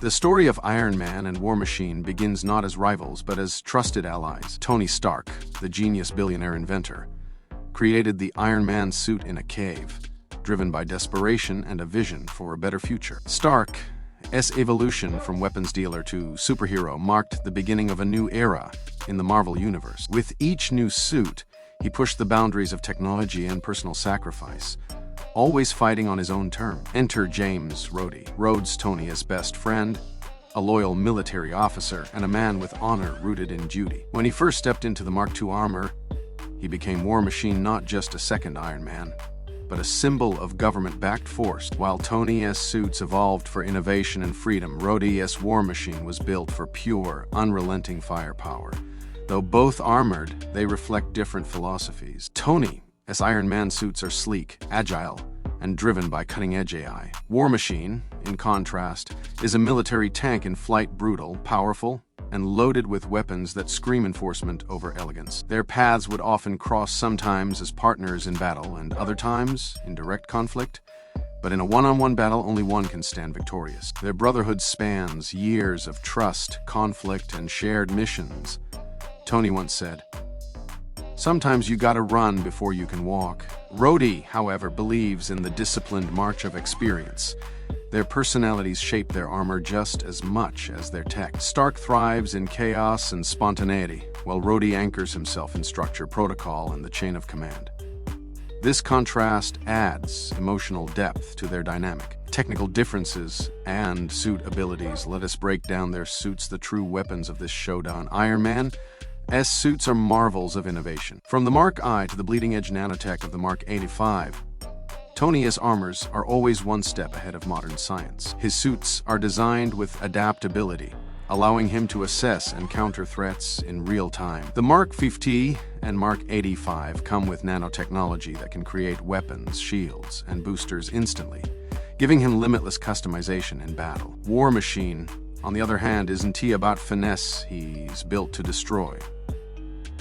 The story of Iron Man and War Machine begins not as rivals but as trusted allies. Tony Stark, the genius billionaire inventor, created the Iron Man suit in a cave, driven by desperation and a vision for a better future. Stark's evolution from weapons dealer to superhero marked the beginning of a new era in the Marvel Universe. With each new suit, he pushed the boundaries of technology and personal sacrifice, always fighting on his own terms. Enter James Rhodey, Rhodes' Tony's best friend, a loyal military officer, and a man with honor rooted in duty. When he first stepped into the Mark II armor, he became War Machine, not just a second Iron Man, but a symbol of government-backed force. While Tony's suits evolved for innovation and freedom, Rhodey's War Machine was built for pure, unrelenting firepower. Though both armored, they reflect different philosophies. Tony's Iron Man suits are sleek, agile, and driven by cutting-edge AI. War Machine, in contrast, is a military tank in flight, brutal, powerful, and loaded with weapons that scream enforcement over elegance. Their paths would often cross, sometimes as partners in battle and other times in direct conflict. But in a one-on-one battle, only one can stand victorious. Their brotherhood spans years of trust, conflict, and shared missions. Tony once said, "Sometimes you gotta run before you can walk." Rhodey, however, believes in the disciplined march of experience. Their personalities shape their armor just as much as their tech. Stark thrives in chaos and spontaneity, while Rhodey anchors himself in structure, protocol, and the chain of command. This contrast adds emotional depth to their dynamic. Technical differences and suit abilities. Let us break down their suits, the true weapons of this showdown. Iron Man's suits are marvels of innovation. From the Mark I to the bleeding-edge nanotech of the Mark 85, Tony's armors are always one step ahead of modern science. His suits are designed with adaptability, allowing him to assess and counter threats in real time. The Mark 50 and Mark 85 come with nanotechnology that can create weapons, shields, and boosters instantly, giving him limitless customization in battle. War Machine, on the other hand, isn't he about finesse? He's built to destroy.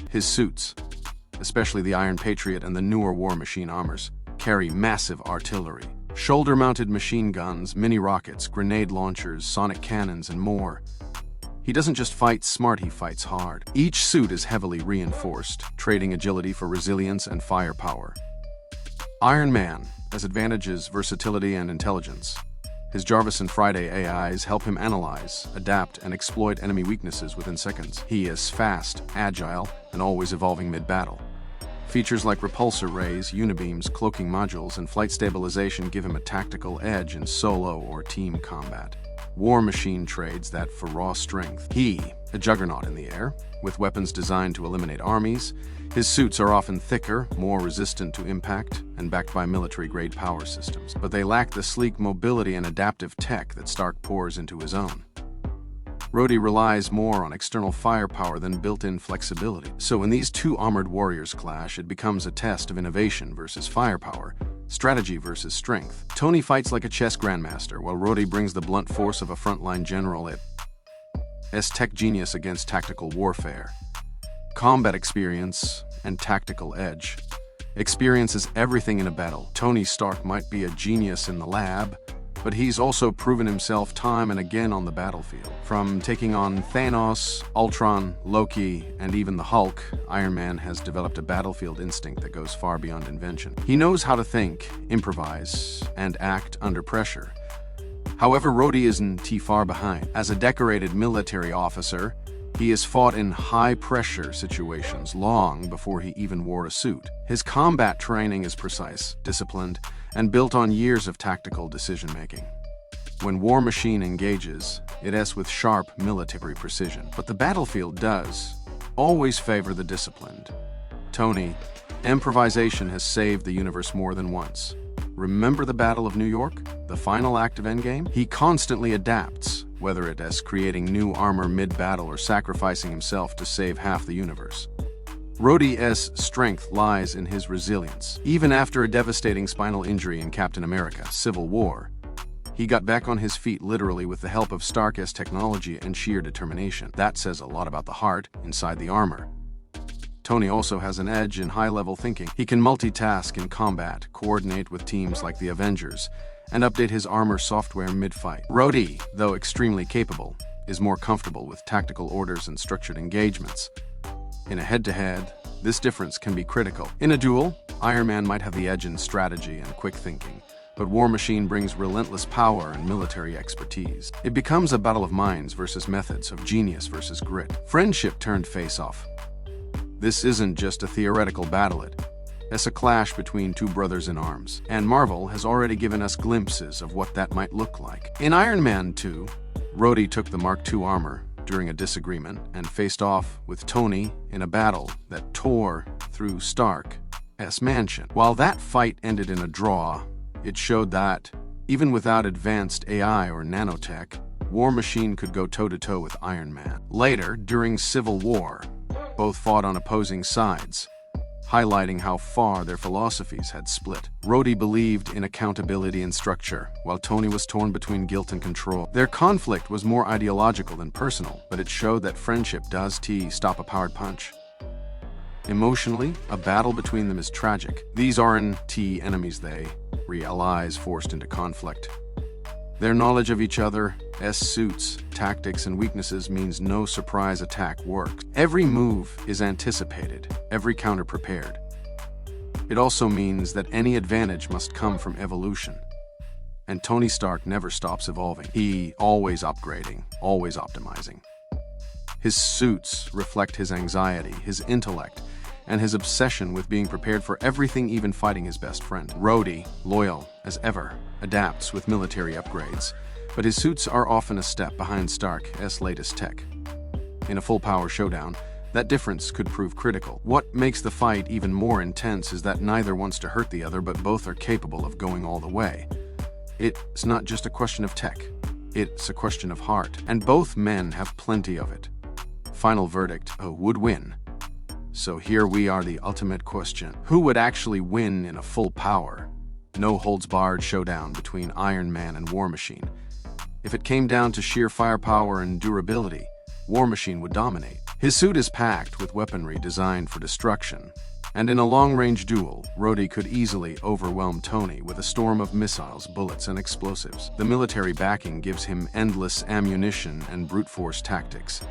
His suits, especially the Iron Patriot and the newer War Machine armors, carry massive artillery, shoulder-mounted machine guns, mini-rockets, grenade launchers, sonic cannons, and more. He doesn't just fight smart, he fights hard. Each suit is heavily reinforced, trading agility for resilience and firepower. Iron Man has advantages, versatility, and intelligence. His Jarvis and Friday AIs help him analyze, adapt, and exploit enemy weaknesses within seconds. He is fast, agile, and always evolving mid-battle. Features like repulsor rays, unibeams, cloaking modules, and flight stabilization give him a tactical edge in solo or team combat. War Machine trades that for raw strength. He, a juggernaut in the air, with weapons designed to eliminate armies. His suits are often thicker, more resistant to impact, and backed by military-grade power systems. But they lack the sleek mobility and adaptive tech that Stark pours into his own. Rhodey relies more on external firepower than built-in flexibility. So when these two armored warriors clash, it becomes a test of innovation versus firepower, strategy versus strength. Tony fights like a chess grandmaster, while Rhodey brings the blunt force of a frontline general. It's tech genius against tactical warfare. Combat experience and tactical edge. Experience is everything in a battle. Tony Stark might be a genius in the lab, but he's also proven himself time and again on the battlefield. From taking on Thanos, Ultron, Loki, and even the Hulk, Iron Man has developed a battlefield instinct that goes far beyond invention. He knows how to think, improvise, and act under pressure. However, Rhodey isn't too far behind. As a decorated military officer, he has fought in high-pressure situations long before he even wore a suit. His combat training is precise, disciplined, and built on years of tactical decision-making. When War Machine engages, it is with sharp military precision. But the battlefield does always favor the disciplined. Tony's improvisation has saved the universe more than once. Remember the Battle of New York, the final act of Endgame? He constantly adapts, whether it is creating new armor mid-battle or sacrificing himself to save half the universe. Rhodey's strength lies in his resilience. Even after a devastating spinal injury in Captain America: Civil War, he got back on his feet literally with the help of Stark's technology and sheer determination. That says a lot about the heart inside the armor. Tony also has an edge in high-level thinking. He can multitask in combat, coordinate with teams like the Avengers, and update his armor software mid-fight. Rhodey, though extremely capable, is more comfortable with tactical orders and structured engagements. In a head-to-head, this difference can be critical. In a duel, Iron Man might have the edge in strategy and quick thinking, but War Machine brings relentless power and military expertise. It becomes a battle of minds versus methods, of genius versus grit. Friendship turned face-off. This isn't just a theoretical battle, it's a clash between two brothers in arms, and Marvel has already given us glimpses of what that might look like. In Iron Man 2, Rhodey took the Mark II armor during a disagreement and faced off with Tony in a battle that tore through Stark's mansion. While that fight ended in a draw, it showed that, even without advanced AI or nanotech, War Machine could go toe-to-toe with Iron Man. Later, during Civil War, both fought on opposing sides, highlighting how far their philosophies had split. Rhodey believed in accountability and structure, while Tony was torn between guilt and control. Their conflict was more ideological than personal, but it showed that friendship does stop a powered punch. Emotionally, a battle between them is tragic. These aren't enemies, they allies forced into conflict. Their knowledge of each other's suits, tactics, and weaknesses means no surprise attack works. Every move is anticipated, every counter prepared. It also means that any advantage must come from evolution. And Tony Stark never stops evolving. He always upgrading, always optimizing. His suits reflect his anxiety, his intellect, and his obsession with being prepared for everything, even fighting his best friend. Rhodey, loyal as ever, adapts with military upgrades, but his suits are often a step behind Stark's latest tech. In a full-power showdown, that difference could prove critical. What makes the fight even more intense is that neither wants to hurt the other, but both are capable of going all the way. It's not just a question of tech, it's a question of heart, and both men have plenty of it. Final verdict, who would win? So here we are, the ultimate question. Who would actually win in a full-power, no-holds-barred showdown between Iron Man and War Machine? If it came down to sheer firepower and durability, War Machine would dominate. His suit is packed with weaponry designed for destruction, and in a long-range duel, Rhodey could easily overwhelm Tony with a storm of missiles, bullets, and explosives. The military backing gives him endless ammunition and brute-force tactics.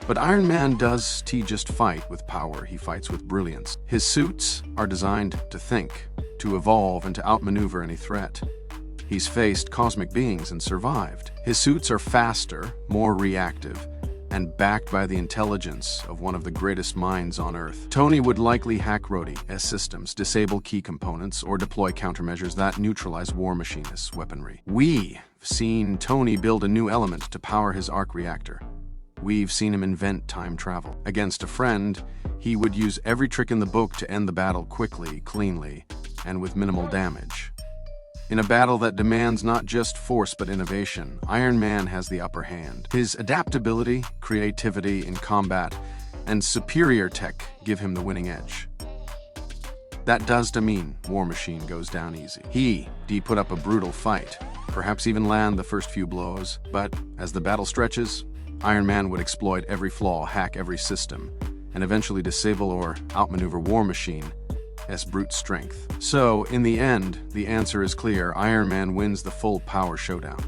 But Iron Man does just fight with power, he fights with brilliance. His suits are designed to think, to evolve, and to outmaneuver any threat. He's faced cosmic beings and survived. His suits are faster, more reactive, and backed by the intelligence of one of the greatest minds on Earth. Tony would likely hack Rhodey's systems, disable key components, or deploy countermeasures that neutralize War Machine's weaponry. We've seen Tony build a new element to power his arc reactor. We've seen him invent time travel. Against a friend, he would use every trick in the book to end the battle quickly, cleanly, and with minimal damage. In a battle that demands not just force but innovation, Iron Man has the upper hand. His adaptability, creativity in combat, and superior tech give him the winning edge. That does to mean War Machine goes down easy. He put up a brutal fight, perhaps even land the first few blows, but as the battle stretches, Iron Man would exploit every flaw, hack every system, and eventually disable or outmaneuver War Machine's brute strength. So, in the end, the answer is clear. Iron Man wins the full power showdown.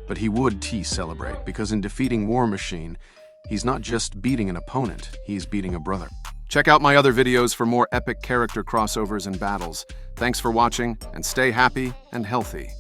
But he would celebrate, because in defeating War Machine, he's not just beating an opponent, he's beating a brother. Check out my other videos for more epic character crossovers and battles. Thanks for watching, and stay happy and healthy.